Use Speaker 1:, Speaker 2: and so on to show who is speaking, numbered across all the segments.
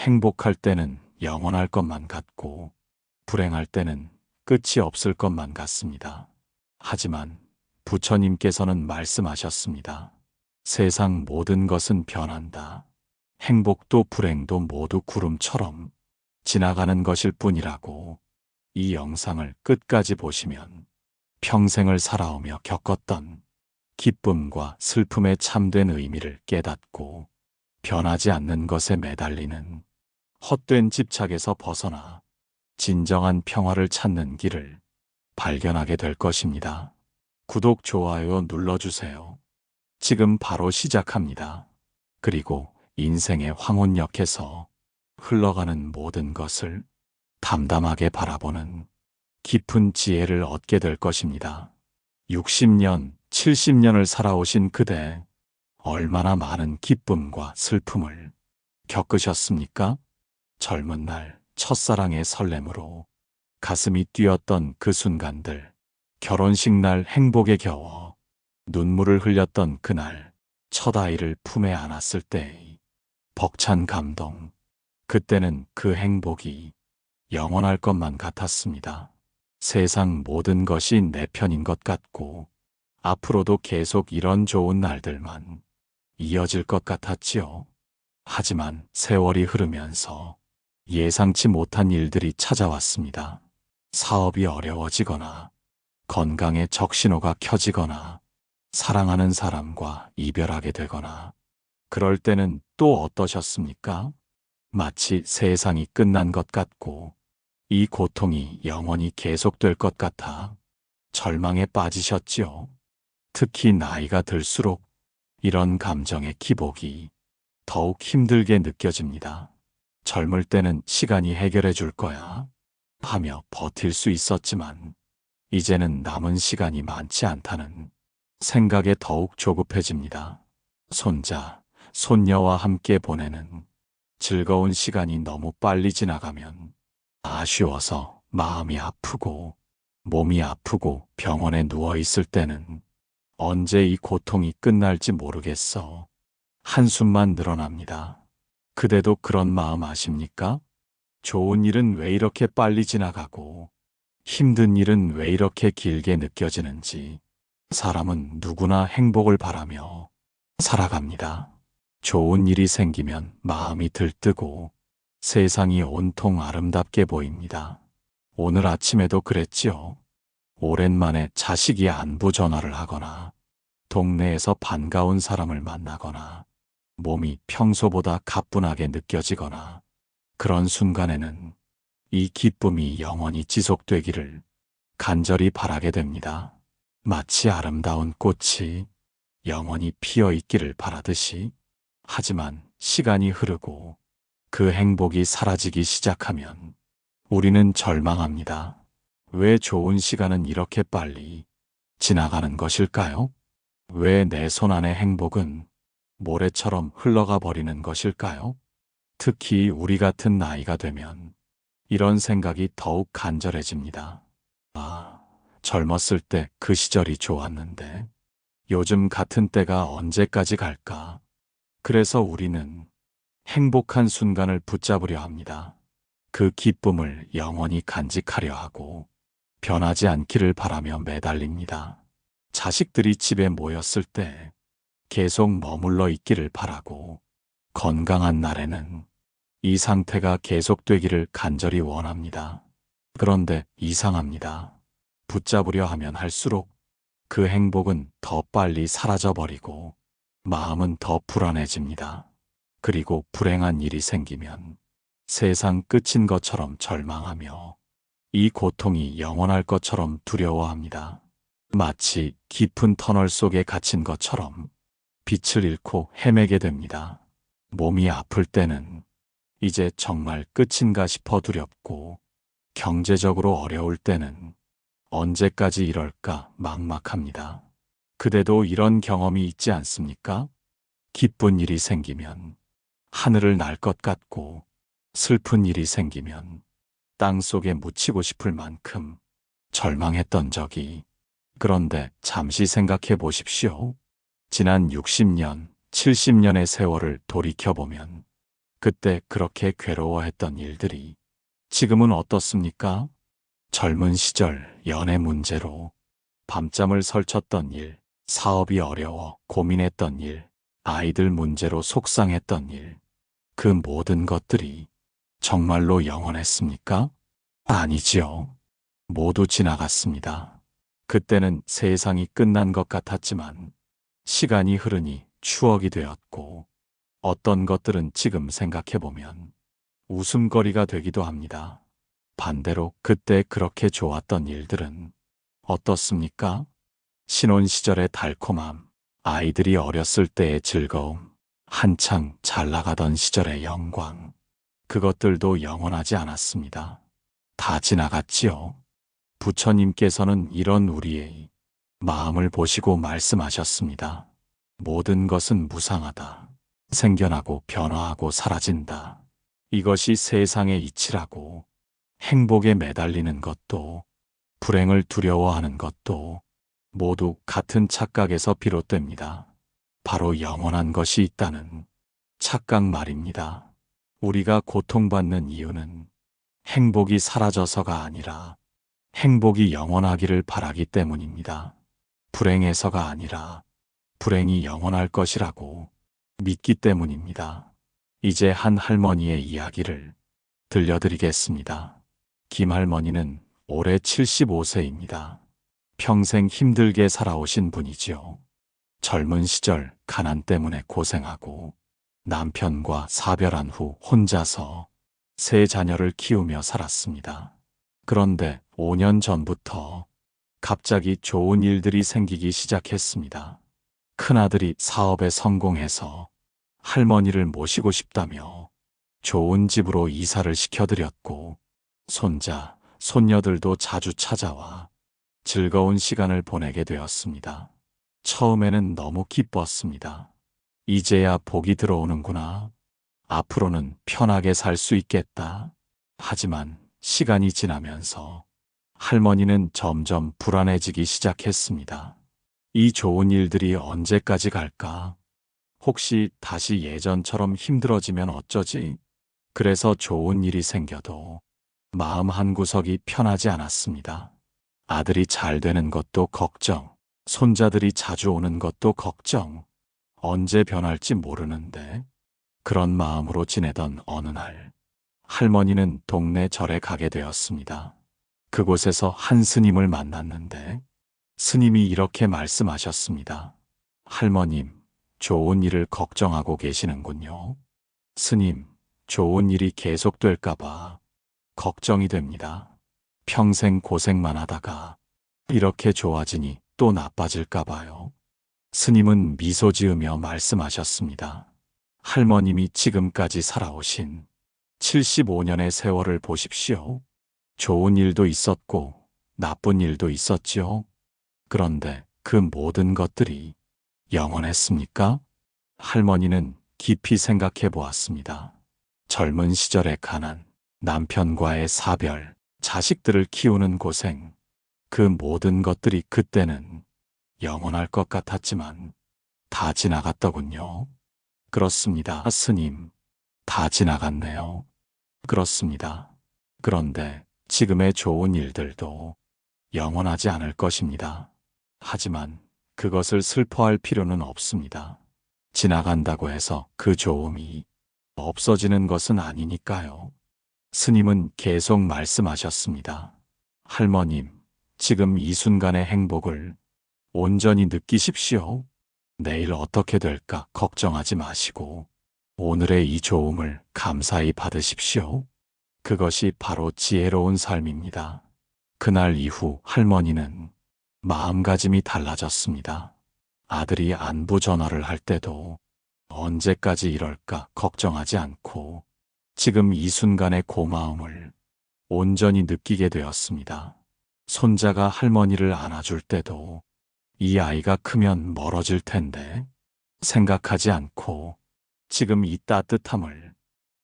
Speaker 1: 행복할 때는 영원할 것만 같고 불행할 때는 끝이 없을 것만 같습니다. 하지만 부처님께서는 말씀하셨습니다. 세상 모든 것은 변한다. 행복도 불행도 모두 구름처럼 지나가는 것일 뿐이라고. 이 영상을 끝까지 보시면 평생을 살아오며 겪었던 기쁨과 슬픔의 참된 의미를 깨닫고 변하지 않는 것에 매달리는 헛된 집착에서 벗어나 진정한 평화를 찾는 길을 발견하게 될 것입니다. 구독, 좋아요 눌러주세요. 지금 바로 시작합니다. 그리고 인생의 황혼역에서 흘러가는 모든 것을 담담하게 바라보는 깊은 지혜를 얻게 될 것입니다. 60년, 70년을 살아오신 그대, 얼마나 많은 기쁨과 슬픔을 겪으셨습니까? 젊은 날 첫사랑의 설렘으로 가슴이 뛰었던 그 순간들, 결혼식 날 행복에 겨워 눈물을 흘렸던 그날, 첫 아이를 품에 안았을 때의 벅찬 감동, 그때는 그 행복이 영원할 것만 같았습니다. 세상 모든 것이 내 편인 것 같고 앞으로도 계속 이런 좋은 날들만 이어질 것 같았지요. 하지만 세월이 흐르면서 예상치 못한 일들이 찾아왔습니다. 사업이 어려워지거나 건강에 적신호가 켜지거나 사랑하는 사람과 이별하게 되거나 그럴 때는 또 어떠셨습니까? 마치 세상이 끝난 것 같고 이 고통이 영원히 계속될 것 같아 절망에 빠지셨지요. 특히 나이가 들수록 이런 감정의 기복이 더욱 힘들게 느껴집니다. 젊을 때는 시간이 해결해 줄 거야 하며 버틸 수 있었지만 이제는 남은 시간이 많지 않다는 생각에 더욱 조급해집니다. 손자, 손녀와 함께 보내는 즐거운 시간이 너무 빨리 지나가면 아쉬워서 마음이 아프고 몸이 아프고 병원에 누워 있을 때는 언제 이 고통이 끝날지 모르겠어. 한숨만 늘어납니다. 그대도 그런 마음 아십니까? 좋은 일은 왜 이렇게 빨리 지나가고 힘든 일은 왜 이렇게 길게 느껴지는지. 사람은 누구나 행복을 바라며 살아갑니다. 좋은 일이 생기면 마음이 들뜨고 세상이 온통 아름답게 보입니다. 오늘 아침에도 그랬지요. 오랜만에 자식이 안부 전화를 하거나 동네에서 반가운 사람을 만나거나 몸이 평소보다 가뿐하게 느껴지거나 그런 순간에는 이 기쁨이 영원히 지속되기를 간절히 바라게 됩니다. 마치 아름다운 꽃이 영원히 피어 있기를 바라듯이. 하지만 시간이 흐르고 그 행복이 사라지기 시작하면 우리는 절망합니다. 왜 좋은 시간은 이렇게 빨리 지나가는 것일까요? 왜 내 손 안의 행복은 모래처럼 흘러가 버리는 것일까요? 특히 우리 같은 나이가 되면 이런 생각이 더욱 간절해집니다. 아, 젊었을 때 그 시절이 좋았는데 요즘 같은 때가 언제까지 갈까? 그래서 우리는 행복한 순간을 붙잡으려 합니다. 그 기쁨을 영원히 간직하려 하고 변하지 않기를 바라며 매달립니다. 자식들이 집에 모였을 때 계속 머물러 있기를 바라고 건강한 날에는 이 상태가 계속되기를 간절히 원합니다. 그런데 이상합니다. 붙잡으려 하면 할수록 그 행복은 더 빨리 사라져버리고 마음은 더 불안해집니다. 그리고 불행한 일이 생기면 세상 끝인 것처럼 절망하며 이 고통이 영원할 것처럼 두려워합니다. 마치 깊은 터널 속에 갇힌 것처럼 빛을 잃고 헤매게 됩니다. 몸이 아플 때는 이제 정말 끝인가 싶어 두렵고 경제적으로 어려울 때는 언제까지 이럴까 막막합니다. 그대도 이런 경험이 있지 않습니까? 기쁜 일이 생기면 하늘을 날 것 같고 슬픈 일이 생기면 땅 속에 묻히고 싶을 만큼 절망했던 적이. 그런데 잠시 생각해 보십시오. 지난 60년, 70년의 세월을 돌이켜보면 그때 그렇게 괴로워했던 일들이 지금은 어떻습니까? 젊은 시절 연애 문제로 밤잠을 설쳤던 일, 사업이 어려워 고민했던 일, 아이들 문제로 속상했던 일, 그 모든 것들이 정말로 영원했습니까? 아니지요. 모두 지나갔습니다. 그때는 세상이 끝난 것 같았지만 시간이 흐르니 추억이 되었고 어떤 것들은 지금 생각해보면 웃음거리가 되기도 합니다. 반대로 그때 그렇게 좋았던 일들은 어떻습니까? 신혼 시절의 달콤함, 아이들이 어렸을 때의 즐거움, 한창 잘 나가던 시절의 영광, 그것들도 영원하지 않았습니다. 다 지나갔지요. 부처님께서는 이런 우리의 마음을 보시고 말씀하셨습니다. 모든 것은 무상하다. 생겨나고 변화하고 사라진다. 이것이 세상의 이치라고. 행복에 매달리는 것도 불행을 두려워하는 것도 모두 같은 착각에서 비롯됩니다. 바로 영원한 것이 있다는 착각 말입니다. 우리가 고통받는 이유는 행복이 사라져서가 아니라 행복이 영원하기를 바라기 때문입니다. 불행해서가 아니라 불행이 영원할 것이라고 믿기 때문입니다. 이제 한 할머니의 이야기를 들려드리겠습니다. 김 할머니는 올해 75세입니다. 평생 힘들게 살아오신 분이지요. 젊은 시절 가난 때문에 고생하고 남편과 사별한 후 혼자서 세 자녀를 키우며 살았습니다. 그런데 5년 전부터 갑자기 좋은 일들이 생기기 시작했습니다. 큰아들이 사업에 성공해서 할머니를 모시고 싶다며 좋은 집으로 이사를 시켜드렸고 손자, 손녀들도 자주 찾아와 즐거운 시간을 보내게 되었습니다. 처음에는 너무 기뻤습니다. 이제야 복이 들어오는구나. 앞으로는 편하게 살 수 있겠다. 하지만 시간이 지나면서 할머니는 점점 불안해지기 시작했습니다. 이 좋은 일들이 언제까지 갈까? 혹시 다시 예전처럼 힘들어지면 어쩌지? 그래서 좋은 일이 생겨도 마음 한구석이 편하지 않았습니다. 아들이 잘 되는 것도 걱정, 손자들이 자주 오는 것도 걱정, 언제 변할지 모르는데 그런 마음으로 지내던 어느 날 할머니는 동네 절에 가게 되었습니다. 그곳에서 한 스님을 만났는데 스님이 이렇게 말씀하셨습니다. 할머님, 좋은 일을 걱정하고 계시는군요. 스님, 좋은 일이 계속될까봐 걱정이 됩니다. 평생 고생만 하다가 이렇게 좋아지니 또 나빠질까봐요. 스님은 미소 지으며 말씀하셨습니다. 할머님이 지금까지 살아오신 75년의 세월을 보십시오. 좋은 일도 있었고 나쁜 일도 있었지요. 그런데 그 모든 것들이 영원했습니까? 할머니는 깊이 생각해 보았습니다. 젊은 시절의 가난, 남편과의 사별, 자식들을 키우는 고생, 그 모든 것들이 그때는 영원할 것 같았지만 다 지나갔더군요. 그렇습니다, 스님. 다 지나갔네요. 그렇습니다. 그런데 지금의 좋은 일들도 영원하지 않을 것입니다. 하지만 그것을 슬퍼할 필요는 없습니다. 지나간다고 해서 그 좋음이 없어지는 것은 아니니까요. 스님은 계속 말씀하셨습니다. 할머님, 지금 이 순간의 행복을 온전히 느끼십시오. 내일 어떻게 될까 걱정하지 마시고 오늘의 이 좋음을 감사히 받으십시오. 그것이 바로 지혜로운 삶입니다. 그날 이후 할머니는 마음가짐이 달라졌습니다. 아들이 안부 전화를 할 때도 언제까지 이럴까 걱정하지 않고 지금 이 순간의 고마움을 온전히 느끼게 되었습니다. 손자가 할머니를 안아줄 때도 이 아이가 크면 멀어질 텐데 생각하지 않고 지금 이 따뜻함을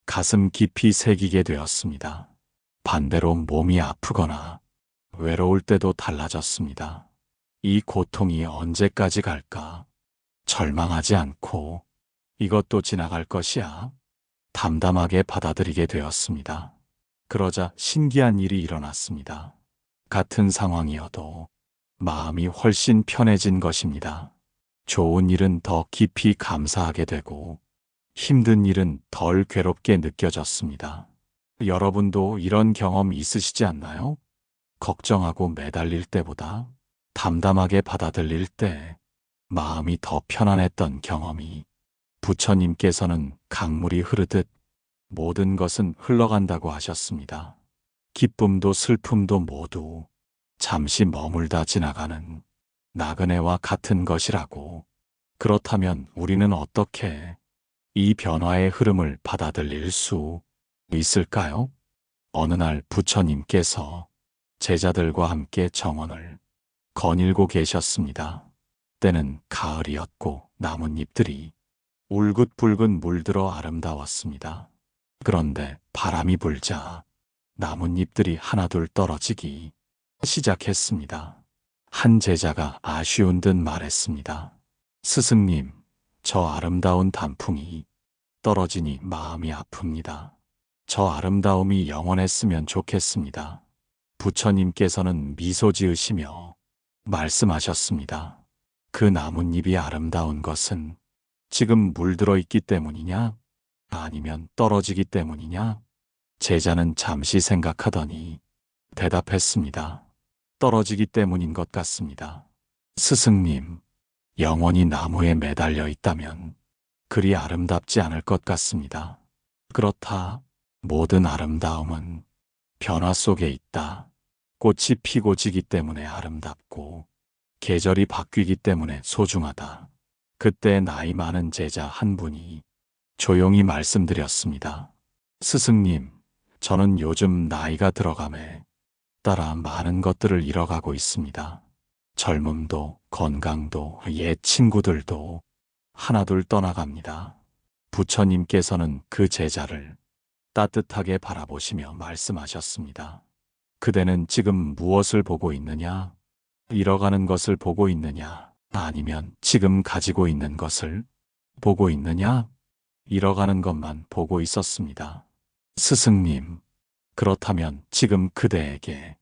Speaker 1: 가슴 깊이 새기게 되었습니다. 반대로 몸이 아프거나 외로울 때도 달라졌습니다. 이 고통이 언제까지 갈까? 절망하지 않고 이것도 지나갈 것이야. 담담하게 받아들이게 되었습니다. 그러자 신기한 일이 일어났습니다. 같은 상황이어도 마음이 훨씬 편해진 것입니다. 좋은 일은 더 깊이 감사하게 되고 힘든 일은 덜 괴롭게 느껴졌습니다. 여러분도 이런 경험 있으시지 않나요? 걱정하고 매달릴 때보다 담담하게 받아들일 때 마음이 더 편안했던 경험이 부처님께서는 강물이 흐르듯 모든 것은 흘러간다고 하셨습니다. 기쁨도 슬픔도 모두 잠시 머물다 지나가는 나그네와 같은 것이라고. 그렇다면 우리는 어떻게 이 변화의 흐름을 받아들일 수 있을까요? 어느 날 부처님께서 제자들과 함께 정원을 거닐고 계셨습니다. 때는 가을이었고 나뭇잎들이 울긋불긋 물들어 아름다웠습니다. 그런데 바람이 불자 나뭇잎들이 하나둘 떨어지기 시작했습니다. 한 제자가 아쉬운 듯 말했습니다. 스승님, 저 아름다운 단풍이 떨어지니 마음이 아픕니다. 저 아름다움이 영원했으면 좋겠습니다. 부처님께서는 미소 지으시며 말씀하셨습니다. 그 나뭇잎이 아름다운 것은 지금 물들어 있기 때문이냐? 아니면 떨어지기 때문이냐? 제자는 잠시 생각하더니 대답했습니다. 떨어지기 때문인 것 같습니다. 스승님, 영원히 나무에 매달려 있다면 그리 아름답지 않을 것 같습니다. 그렇다. 모든 아름다움은 변화 속에 있다. 꽃이 피고 지기 때문에 아름답고 계절이 바뀌기 때문에 소중하다. 그때 나이 많은 제자 한 분이 조용히 말씀드렸습니다. 스승님, 저는 요즘 나이가 들어감에 따라 많은 것들을 잃어가고 있습니다. 젊음도 건강도 옛 친구들도 하나둘 떠나갑니다. 부처님께서는 그 제자를 따뜻하게 바라보시며 말씀하셨습니다. 그대는 지금 무엇을 보고 있느냐? 잃어가는 것을 보고 있느냐? 아니면 지금 가지고 있는 것을 보고 있느냐? 잃어가는 것만 보고 있었습니다. 스승님, 그렇다면 지금 그대에게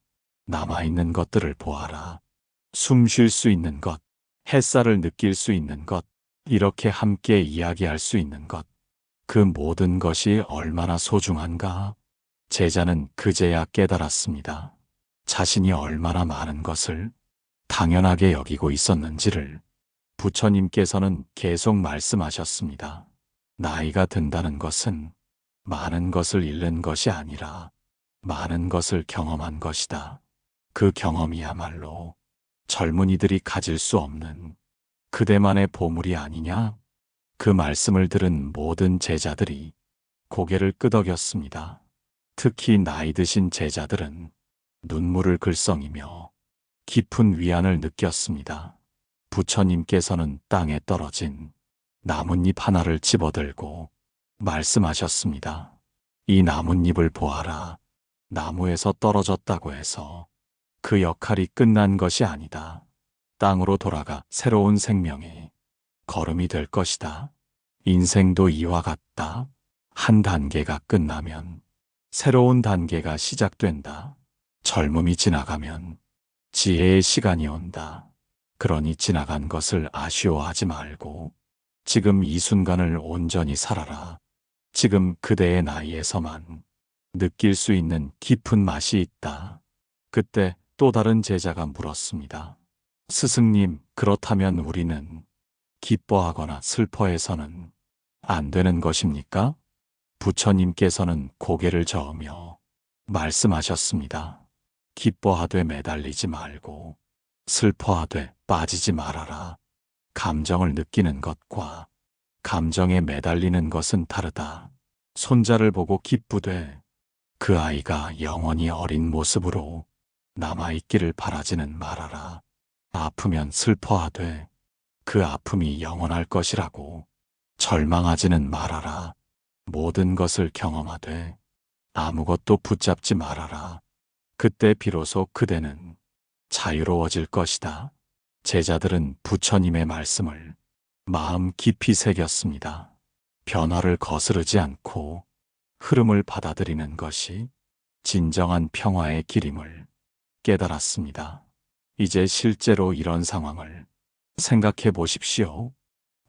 Speaker 1: 남아있는 것들을 보아라. 숨 쉴 수 있는 것, 햇살을 느낄 수 있는 것, 이렇게 함께 이야기할 수 있는 것, 그 모든 것이 얼마나 소중한가? 제자는 그제야 깨달았습니다. 자신이 얼마나 많은 것을 당연하게 여기고 있었는지를. 부처님께서는 계속 말씀하셨습니다. 나이가 든다는 것은 많은 것을 잃는 것이 아니라 많은 것을 경험한 것이다. 그 경험이야말로 젊은이들이 가질 수 없는 그대만의 보물이 아니냐? 그 말씀을 들은 모든 제자들이 고개를 끄덕였습니다. 특히 나이 드신 제자들은 눈물을 글썽이며 깊은 위안을 느꼈습니다. 부처님께서는 땅에 떨어진 나뭇잎 하나를 집어들고 말씀하셨습니다. 이 나뭇잎을 보아라. 나무에서 떨어졌다고 해서 그 역할이 끝난 것이 아니다. 땅으로 돌아가 새로운 생명의 걸음이 될 것이다. 인생도 이와 같다. 한 단계가 끝나면 새로운 단계가 시작된다. 젊음이 지나가면 지혜의 시간이 온다. 그러니 지나간 것을 아쉬워하지 말고 지금 이 순간을 온전히 살아라. 지금 그대의 나이에서만 느낄 수 있는 깊은 맛이 있다. 그때 또 다른 제자가 물었습니다. 스승님, 그렇다면 우리는 기뻐하거나 슬퍼해서는 안 되는 것입니까? 부처님께서는 고개를 저으며 말씀하셨습니다. 기뻐하되 매달리지 말고 슬퍼하되 빠지지 말아라. 감정을 느끼는 것과 감정에 매달리는 것은 다르다. 손자를 보고 기쁘되 그 아이가 영원히 어린 모습으로 남아있기를 바라지는 말아라. 아프면 슬퍼하되 그 아픔이 영원할 것이라고 절망하지는 말아라. 모든 것을 경험하되 아무것도 붙잡지 말아라. 그때 비로소 그대는 자유로워질 것이다. 제자들은 부처님의 말씀을 마음 깊이 새겼습니다. 변화를 거스르지 않고 흐름을 받아들이는 것이 진정한 평화의 길임을 깨달았습니다. 이제 실제로 이런 상황을 생각해 보십시오.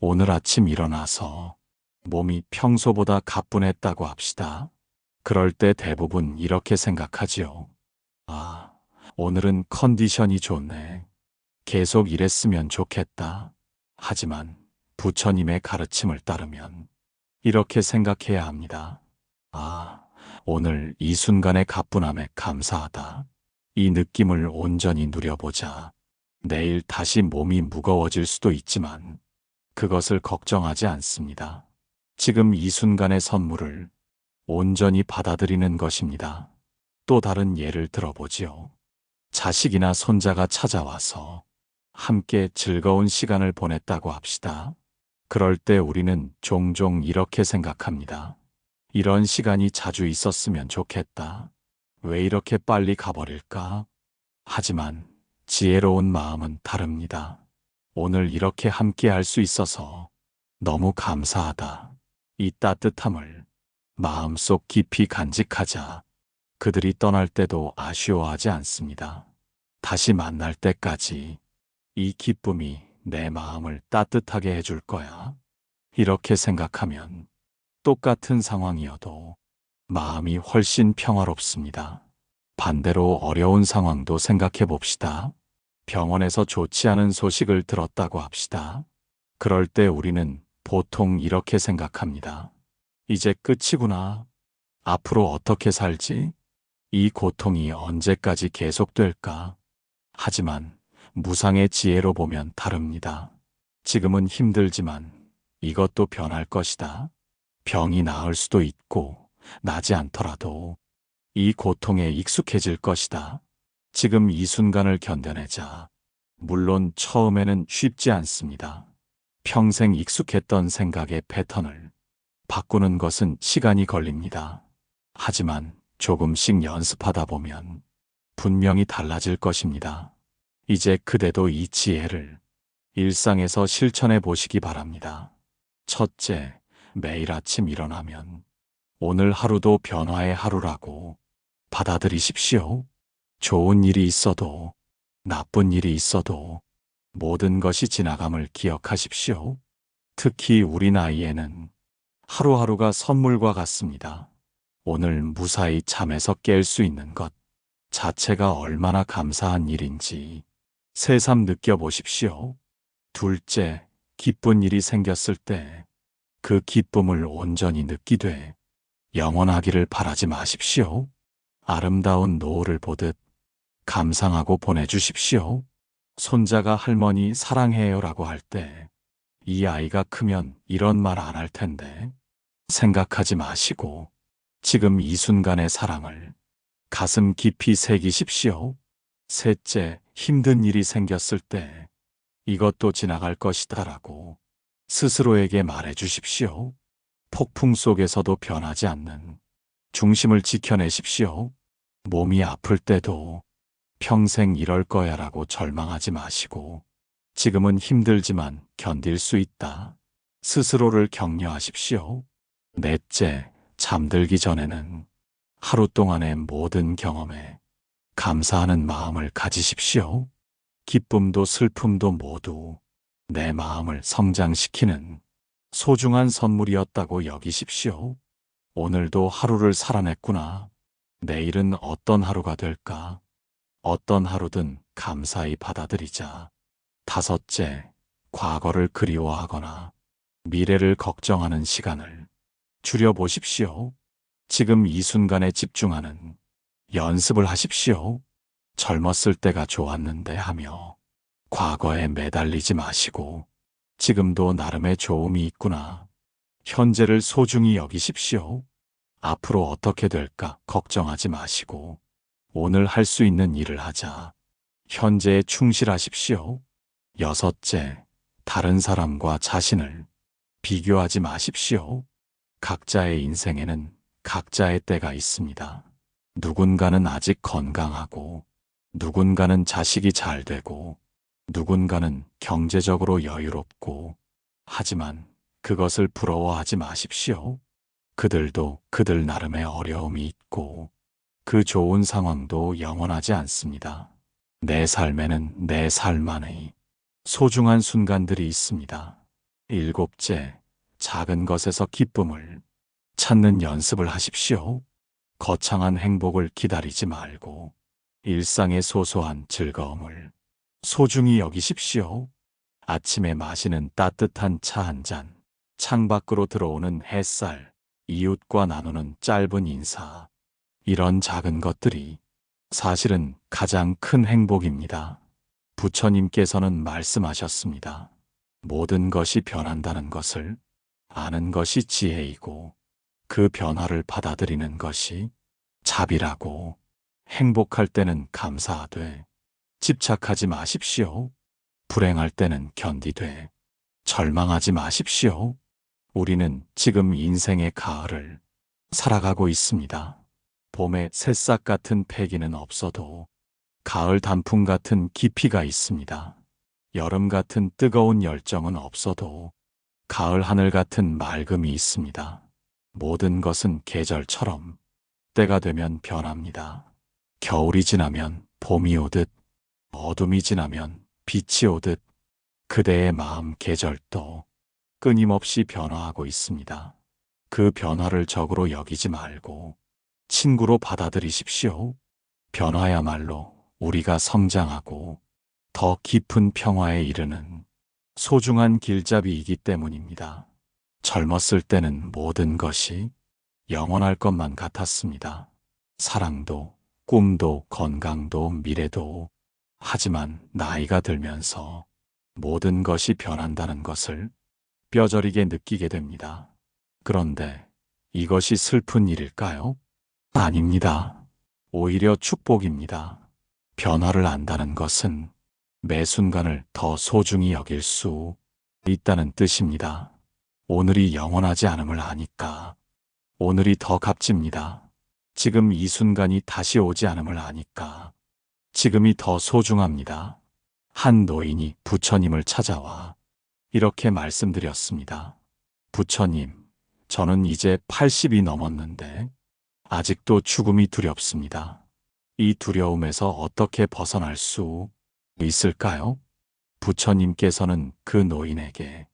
Speaker 1: 오늘 아침 일어나서 몸이 평소보다 가뿐했다고 합시다. 그럴 때 대부분 이렇게 생각하지요. 아, 오늘은 컨디션이 좋네. 계속 이랬으면 좋겠다. 하지만 부처님의 가르침을 따르면 이렇게 생각해야 합니다. 아, 오늘 이 순간의 가뿐함에 감사하다. 이 느낌을 온전히 누려보자. 내일 다시 몸이 무거워질 수도 있지만 그것을 걱정하지 않습니다. 지금 이 순간의 선물을 온전히 받아들이는 것입니다. 또 다른 예를 들어보지요. 자식이나 손자가 찾아와서 함께 즐거운 시간을 보냈다고 합시다. 그럴 때 우리는 종종 이렇게 생각합니다. 이런 시간이 자주 있었으면 좋겠다. 왜 이렇게 빨리 가버릴까? 하지만 지혜로운 마음은 다릅니다. 오늘 이렇게 함께 할 수 있어서 너무 감사하다. 이 따뜻함을 마음속 깊이 간직하자. 그들이 떠날 때도 아쉬워하지 않습니다. 다시 만날 때까지 이 기쁨이 내 마음을 따뜻하게 해줄 거야. 이렇게 생각하면 똑같은 상황이어도 마음이 훨씬 평화롭습니다. 반대로 어려운 상황도 생각해 봅시다. 병원에서 좋지 않은 소식을 들었다고 합시다. 그럴 때 우리는 보통 이렇게 생각합니다. 이제 끝이구나. 앞으로 어떻게 살지? 이 고통이 언제까지 계속될까? 하지만 무상의 지혜로 보면 다릅니다. 지금은 힘들지만 이것도 변할 것이다. 병이 나을 수도 있고 나지 않더라도 이 고통에 익숙해질 것이다. 지금 이 순간을 견뎌내자. 물론 처음에는 쉽지 않습니다. 평생 익숙했던 생각의 패턴을 바꾸는 것은 시간이 걸립니다. 하지만 조금씩 연습하다 보면 분명히 달라질 것입니다. 이제 그대도 이 지혜를 일상에서 실천해 보시기 바랍니다. 첫째, 매일 아침 일어나면 오늘 하루도 변화의 하루라고 받아들이십시오. 좋은 일이 있어도 나쁜 일이 있어도 모든 것이 지나감을 기억하십시오. 특히 우리 나이에는 하루하루가 선물과 같습니다. 오늘 무사히 잠에서 깰 수 있는 것 자체가 얼마나 감사한 일인지 새삼 느껴보십시오. 둘째, 기쁜 일이 생겼을 때 그 기쁨을 온전히 느끼되 영원하기를 바라지 마십시오. 아름다운 노을을 보듯 감상하고 보내주십시오. 손자가 할머니 사랑해요라고 할 때 이 아이가 크면 이런 말 안 할 텐데 생각하지 마시고 지금 이 순간의 사랑을 가슴 깊이 새기십시오. 셋째, 힘든 일이 생겼을 때 이것도 지나갈 것이다라고 스스로에게 말해 주십시오. 폭풍 속에서도 변하지 않는 중심을 지켜내십시오. 몸이 아플 때도 평생 이럴 거야라고 절망하지 마시고 지금은 힘들지만 견딜 수 있다. 스스로를 격려하십시오. 넷째, 잠들기 전에는 하루 동안의 모든 경험에 감사하는 마음을 가지십시오. 기쁨도 슬픔도 모두 내 마음을 성장시키는 소중한 선물이었다고 여기십시오. 오늘도 하루를 살아냈구나. 내일은 어떤 하루가 될까? 어떤 하루든 감사히 받아들이자. 다섯째, 과거를 그리워하거나 미래를 걱정하는 시간을 줄여보십시오. 지금 이 순간에 집중하는 연습을 하십시오. 젊었을 때가 좋았는데 하며 과거에 매달리지 마시고 지금도 나름의 좋음이 있구나. 현재를 소중히 여기십시오. 앞으로 어떻게 될까 걱정하지 마시고 오늘 할 수 있는 일을 하자. 현재에 충실하십시오. 여섯째, 다른 사람과 자신을 비교하지 마십시오. 각자의 인생에는 각자의 때가 있습니다. 누군가는 아직 건강하고 누군가는 자식이 잘 되고 누군가는 경제적으로 여유롭고 하지만 그것을 부러워하지 마십시오. 그들도 그들 나름의 어려움이 있고 그 좋은 상황도 영원하지 않습니다. 내 삶에는 내 삶만의 소중한 순간들이 있습니다. 일곱째, 작은 것에서 기쁨을 찾는 연습을 하십시오. 거창한 행복을 기다리지 말고 일상의 소소한 즐거움을 소중히 여기십시오. 아침에 마시는 따뜻한 차 한 잔, 창밖으로 들어오는 햇살, 이웃과 나누는 짧은 인사, 이런 작은 것들이 사실은 가장 큰 행복입니다. 부처님께서는 말씀하셨습니다. 모든 것이 변한다는 것을 아는 것이 지혜이고 그 변화를 받아들이는 것이 자비라고. 행복할 때는 감사하되 집착하지 마십시오. 불행할 때는 견디되 절망하지 마십시오. 우리는 지금 인생의 가을을 살아가고 있습니다. 봄의 새싹 같은 패기는 없어도 가을 단풍 같은 깊이가 있습니다. 여름 같은 뜨거운 열정은 없어도 가을 하늘 같은 맑음이 있습니다. 모든 것은 계절처럼 때가 되면 변합니다. 겨울이 지나면 봄이 오듯 어둠이 지나면 빛이 오듯 그대의 마음 계절도 끊임없이 변화하고 있습니다. 그 변화를 적으로 여기지 말고 친구로 받아들이십시오. 변화야말로 우리가 성장하고 더 깊은 평화에 이르는 소중한 길잡이이기 때문입니다. 젊었을 때는 모든 것이 영원할 것만 같았습니다. 사랑도, 꿈도, 건강도, 미래도. 하지만 나이가 들면서 모든 것이 변한다는 것을 뼈저리게 느끼게 됩니다. 그런데 이것이 슬픈 일일까요? 아닙니다. 오히려 축복입니다. 변화를 안다는 것은 매 순간을 더 소중히 여길 수 있다는 뜻입니다. 오늘이 영원하지 않음을 아니까 오늘이 더 값집니다. 지금 이 순간이 다시 오지 않음을 아니까 지금이 더 소중합니다. 한 노인이 부처님을 찾아와 이렇게 말씀드렸습니다. 부처님, 저는 이제 80이 넘었는데 아직도 죽음이 두렵습니다. 이 두려움에서 어떻게 벗어날 수 있을까요? 부처님께서는 그 노인에게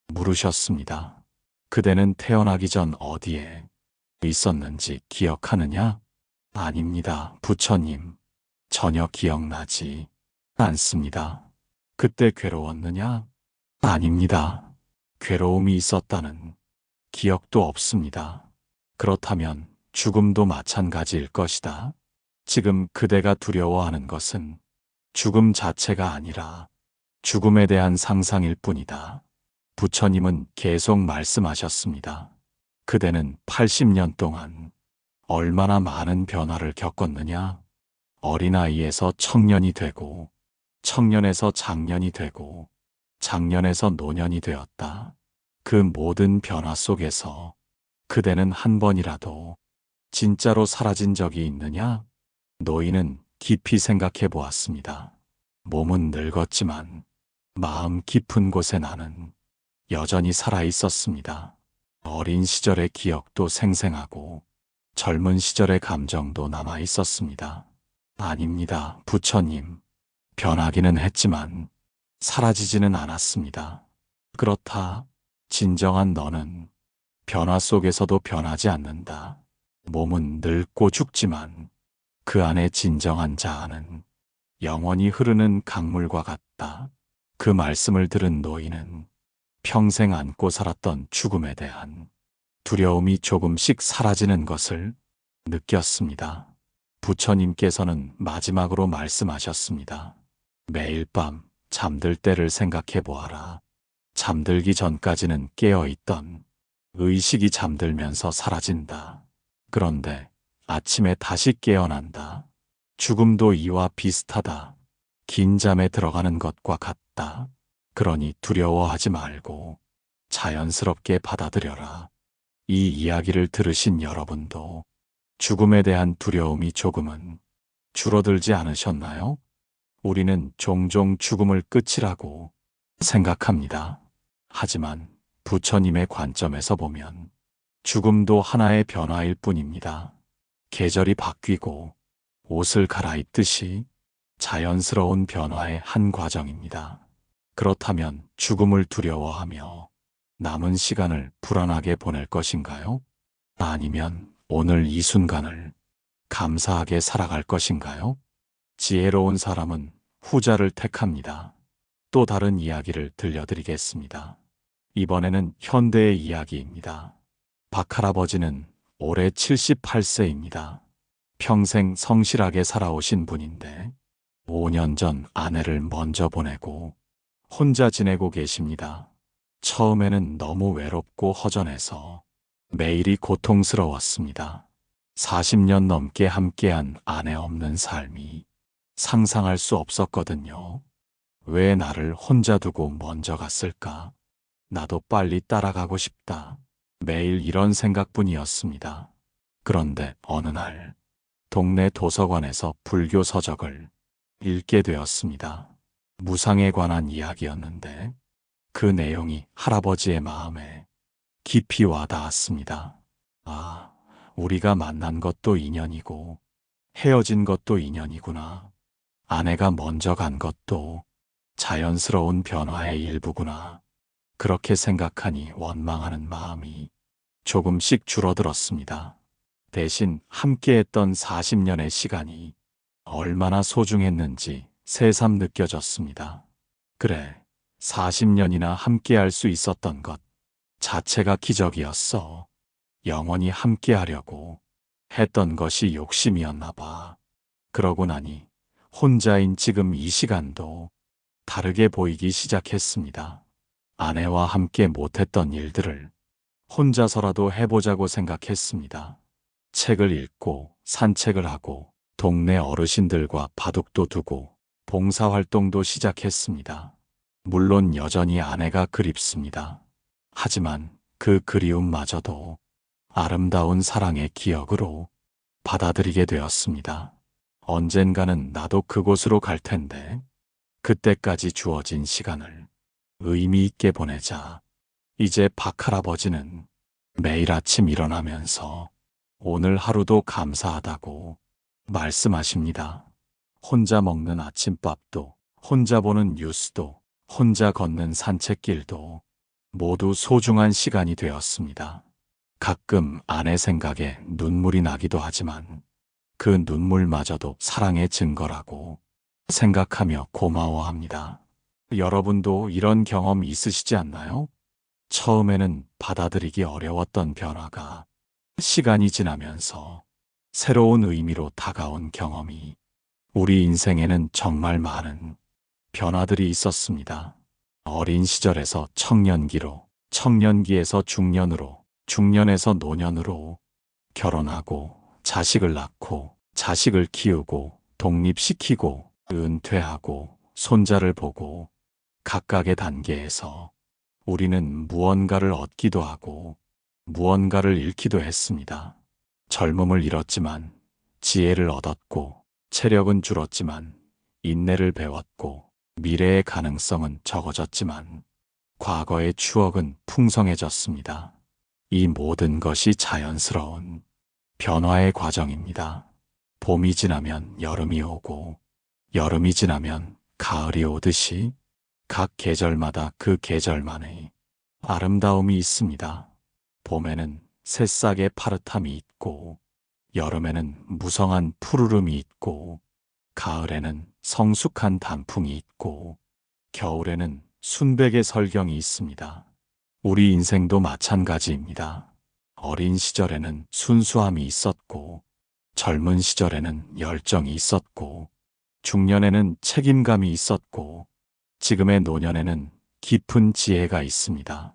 Speaker 1: 물으셨습니다. 그대는 태어나기 전 어디에 있었는지 기억하느냐? 아닙니다, 부처님. 전혀 기억나지 않습니다. 그때 괴로웠느냐? 아닙니다. 괴로움이 있었다는 기억도 없습니다. 그렇다면 죽음도 마찬가지일 것이다. 지금 그대가 두려워하는 것은 죽음 자체가 아니라 죽음에 대한 상상일 뿐이다. 부처님은 계속 말씀하셨습니다. 그대는 80년 동안 얼마나 많은 변화를 겪었느냐? 어린아이에서 청년이 되고, 청년에서 장년이 되고, 장년에서 노년이 되었다. 그 모든 변화 속에서 그대는 한 번이라도 진짜로 사라진 적이 있느냐? 노인은 깊이 생각해 보았습니다. 몸은 늙었지만 마음 깊은 곳에 나는 여전히 살아 있었습니다. 어린 시절의 기억도 생생하고 젊은 시절의 감정도 남아 있었습니다. 아닙니다, 부처님. 변하기는 했지만 사라지지는 않았습니다. 그렇다. 진정한 너는 변화 속에서도 변하지 않는다. 몸은 늙고 죽지만 그 안에 진정한 자아는 영원히 흐르는 강물과 같다. 그 말씀을 들은 노인은 평생 안고 살았던 죽음에 대한 두려움이 조금씩 사라지는 것을 느꼈습니다. 부처님께서는 마지막으로 말씀하셨습니다. 매일 밤 잠들 때를 생각해 보아라. 잠들기 전까지는 깨어있던 의식이 잠들면서 사라진다. 그런데 아침에 다시 깨어난다. 죽음도 이와 비슷하다. 긴 잠에 들어가는 것과 같다. 그러니 두려워하지 말고 자연스럽게 받아들여라. 이 이야기를 들으신 여러분도 죽음에 대한 두려움이 조금은 줄어들지 않으셨나요? 우리는 종종 죽음을 끝이라고 생각합니다. 하지만 부처님의 관점에서 보면 죽음도 하나의 변화일 뿐입니다. 계절이 바뀌고 옷을 갈아입듯이 자연스러운 변화의 한 과정입니다. 그렇다면 죽음을 두려워하며 남은 시간을 불안하게 보낼 것인가요? 아니면 오늘 이 순간을 감사하게 살아갈 것인가요? 지혜로운 사람은 후자를 택합니다. 또 다른 이야기를 들려드리겠습니다. 이번에는 현대의 이야기입니다. 박할아버지는 올해 78세입니다. 평생 성실하게 살아오신 분인데 5년 전 아내를 먼저 보내고 혼자 지내고 계십니다. 처음에는 너무 외롭고 허전해서 매일이 고통스러웠습니다. 40년 넘게 함께한 아내 없는 삶이 상상할 수 없었거든요. 왜 나를 혼자 두고 먼저 갔을까? 나도 빨리 따라가고 싶다. 매일 이런 생각뿐이었습니다. 그런데 어느 날 동네 도서관에서 불교 서적을 읽게 되었습니다. 무상에 관한 이야기였는데 그 내용이 할아버지의 마음에 깊이 와닿았습니다. 아, 우리가 만난 것도 인연이고 헤어진 것도 인연이구나. 아내가 먼저 간 것도 자연스러운 변화의 일부구나. 그렇게 생각하니 원망하는 마음이 조금씩 줄어들었습니다. 대신 함께했던 40년의 시간이 얼마나 소중했는지 새삼 느껴졌습니다. 그래, 40년이나 함께할 수 있었던 것 자체가 기적이었어. 영원히 함께하려고 했던 것이 욕심이었나 봐. 그러고 나니 혼자인 지금 이 시간도 다르게 보이기 시작했습니다. 아내와 함께 못했던 일들을 혼자서라도 해보자고 생각했습니다. 책을 읽고 산책을 하고 동네 어르신들과 바둑도 두고 봉사활동도 시작했습니다. 물론 여전히 아내가 그립습니다. 하지만 그 그리움마저도 아름다운 사랑의 기억으로 받아들이게 되었습니다. 언젠가는 나도 그곳으로 갈 텐데 그때까지 주어진 시간을 의미 있게 보내자. 이제 박할아버지는 매일 아침 일어나면서 오늘 하루도 감사하다고 말씀하십니다. 혼자 먹는 아침밥도, 혼자 보는 뉴스도, 혼자 걷는 산책길도 모두 소중한 시간이 되었습니다. 가끔 아내 생각에 눈물이 나기도 하지만 그 눈물마저도 사랑의 증거라고 생각하며 고마워합니다. 여러분도 이런 경험 있으시지 않나요? 처음에는 받아들이기 어려웠던 변화가 시간이 지나면서 새로운 의미로 다가온 경험이 우리 인생에는 정말 많은 변화들이 있었습니다. 어린 시절에서 청년기로, 청년기에서 중년으로, 중년에서 노년으로 결혼하고 자식을 낳고 자식을 키우고 독립시키고 은퇴하고 손자를 보고 각각의 단계에서 우리는 무언가를 얻기도 하고 무언가를 잃기도 했습니다. 젊음을 잃었지만 지혜를 얻었고 체력은 줄었지만 인내를 배웠고 미래의 가능성은 적어졌지만 과거의 추억은 풍성해졌습니다. 이 모든 것이 자연스러운 변화의 과정입니다. 봄이 지나면 여름이 오고 여름이 지나면 가을이 오듯이 각 계절마다 그 계절만의 아름다움이 있습니다. 봄에는 새싹의 파릇함이 있고 여름에는 무성한 푸르름이 있고 가을에는 성숙한 단풍이 있고 겨울에는 순백의 설경이 있습니다. 우리 인생도 마찬가지입니다. 어린 시절에는 순수함이 있었고 젊은 시절에는 열정이 있었고 중년에는 책임감이 있었고 지금의 노년에는 깊은 지혜가 있습니다.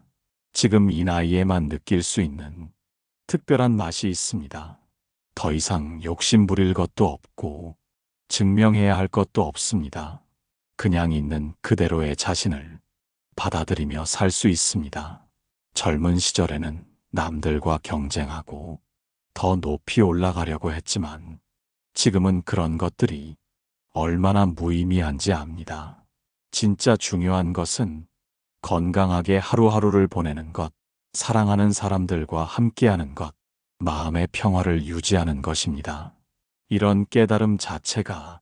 Speaker 1: 지금 이 나이에만 느낄 수 있는 특별한 맛이 있습니다. 더 이상 욕심 부릴 것도 없고 증명해야 할 것도 없습니다. 그냥 있는 그대로의 자신을 받아들이며 살 수 있습니다. 젊은 시절에는 남들과 경쟁하고 더 높이 올라가려고 했지만 지금은 그런 것들이 얼마나 무의미한지 압니다. 진짜 중요한 것은 건강하게 하루하루를 보내는 것, 사랑하는 사람들과 함께하는 것, 마음의 평화를 유지하는 것입니다. 이런 깨달음 자체가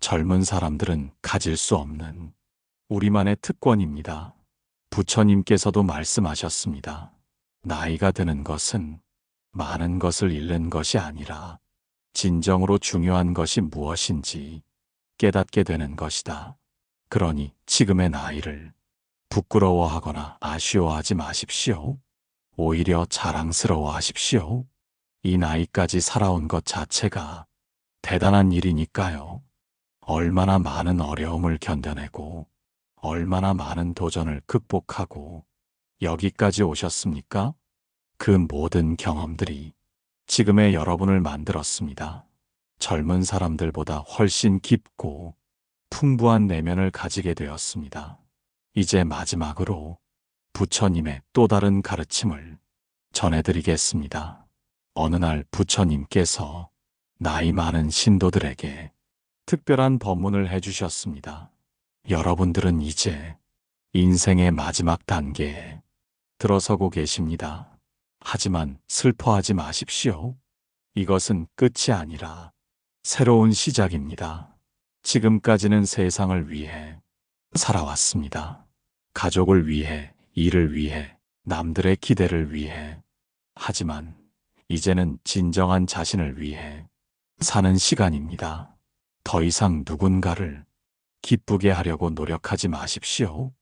Speaker 1: 젊은 사람들은 가질 수 없는 우리만의 특권입니다. 부처님께서도 말씀하셨습니다. 나이가 드는 것은 많은 것을 잃는 것이 아니라 진정으로 중요한 것이 무엇인지 깨닫게 되는 것이다. 그러니 지금의 나이를 부끄러워하거나 아쉬워하지 마십시오. 오히려 자랑스러워하십시오. 이 나이까지 살아온 것 자체가 대단한 일이니까요. 얼마나 많은 어려움을 견뎌내고 얼마나 많은 도전을 극복하고 여기까지 오셨습니까? 그 모든 경험들이 지금의 여러분을 만들었습니다. 젊은 사람들보다 훨씬 깊고 풍부한 내면을 가지게 되었습니다. 이제 마지막으로 부처님의 또 다른 가르침을 전해드리겠습니다. 어느 날 부처님께서 나이 많은 신도들에게 특별한 법문을 해주셨습니다. 여러분들은 이제 인생의 마지막 단계에 들어서고 계십니다. 하지만 슬퍼하지 마십시오. 이것은 끝이 아니라 새로운 시작입니다. 지금까지는 세상을 위해 살아왔습니다. 가족을 위해, 일을 위해, 남들의 기대를 위해. 하지만 이제는 진정한 자신을 위해 사는 시간입니다. 더 이상 누군가를 기쁘게 하려고 노력하지 마십시오.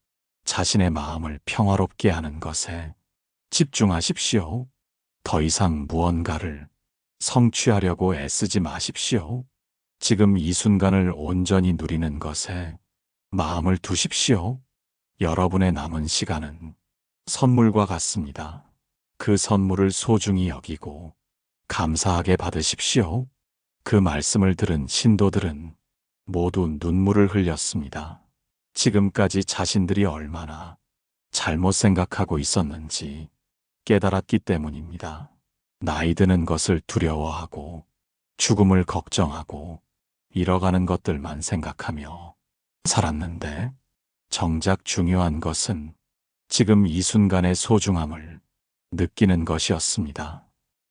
Speaker 1: 자신의 마음을 평화롭게 하는 것에 집중하십시오. 더 이상 무언가를 성취하려고 애쓰지 마십시오. 지금 이 순간을 온전히 누리는 것에 마음을 두십시오. 여러분의 남은 시간은 선물과 같습니다. 그 선물을 소중히 여기고 감사하게 받으십시오. 그 말씀을 들은 신도들은 모두 눈물을 흘렸습니다. 지금까지 자신들이 얼마나 잘못 생각하고 있었는지 깨달았기 때문입니다. 나이 드는 것을 두려워하고 죽음을 걱정하고 잃어가는 것들만 생각하며 살았는데 정작 중요한 것은 지금 이 순간의 소중함을 느끼는 것이었습니다.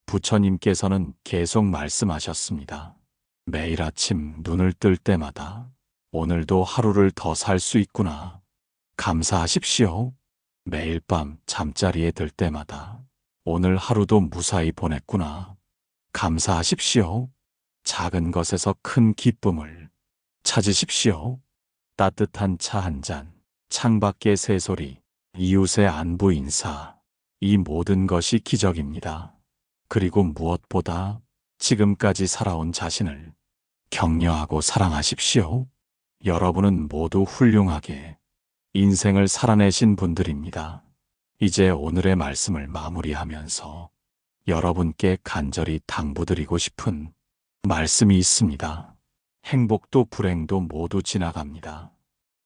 Speaker 1: 부처님께서는 계속 말씀하셨습니다. 매일 아침 눈을 뜰 때마다 오늘도 하루를 더 살 수 있구나. 감사하십시오. 매일 밤 잠자리에 들 때마다 오늘 하루도 무사히 보냈구나. 감사하십시오. 작은 것에서 큰 기쁨을 찾으십시오. 따뜻한 차 한 잔, 창밖의 새소리, 이웃의 안부 인사, 이 모든 것이 기적입니다. 그리고 무엇보다 지금까지 살아온 자신을 격려하고 사랑하십시오. 여러분은 모두 훌륭하게 인생을 살아내신 분들입니다. 이제 오늘의 말씀을 마무리하면서 여러분께 간절히 당부드리고 싶은 말씀이 있습니다. 행복도 불행도 모두 지나갑니다.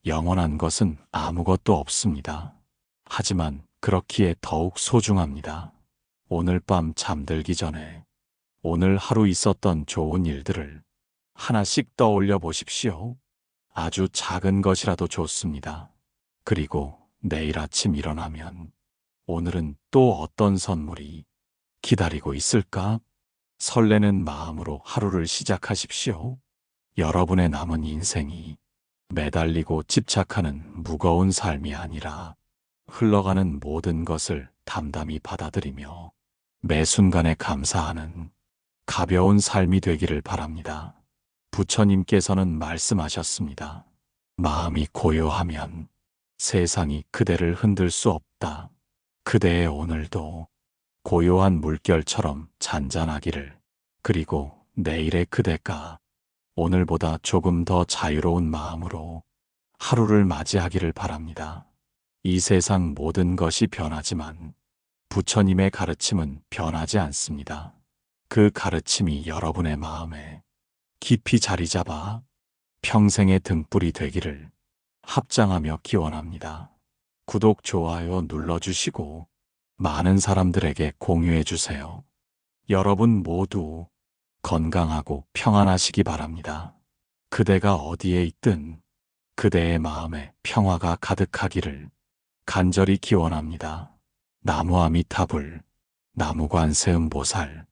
Speaker 1: 영원한 것은 아무것도 없습니다. 하지만 그렇기에 더욱 소중합니다. 오늘 밤 잠들기 전에 오늘 하루 있었던 좋은 일들을 하나씩 떠올려 보십시오. 아주 작은 것이라도 좋습니다. 그리고 내일 아침 일어나면 오늘은 또 어떤 선물이 기다리고 있을까? 설레는 마음으로 하루를 시작하십시오. 여러분의 남은 인생이 매달리고 집착하는 무거운 삶이 아니라 흘러가는 모든 것을 담담히 받아들이며 매 순간에 감사하는 가벼운 삶이 되기를 바랍니다. 부처님께서는 말씀하셨습니다. 마음이 고요하면 세상이 그대를 흔들 수 없다. 그대의 오늘도 고요한 물결처럼 잔잔하기를, 그리고 내일의 그대가 오늘보다 조금 더 자유로운 마음으로 하루를 맞이하기를 바랍니다. 이 세상 모든 것이 변하지만 부처님의 가르침은 변하지 않습니다. 그 가르침이 여러분의 마음에 깊이 자리 잡아 평생의 등불이 되기를 합장하며 기원합니다. 구독, 좋아요 눌러주시고 많은 사람들에게 공유해주세요. 여러분 모두 건강하고 평안하시기 바랍니다. 그대가 어디에 있든 그대의 마음에 평화가 가득하기를 간절히 기원합니다. 나무 아미타불, 나무 관세음보살,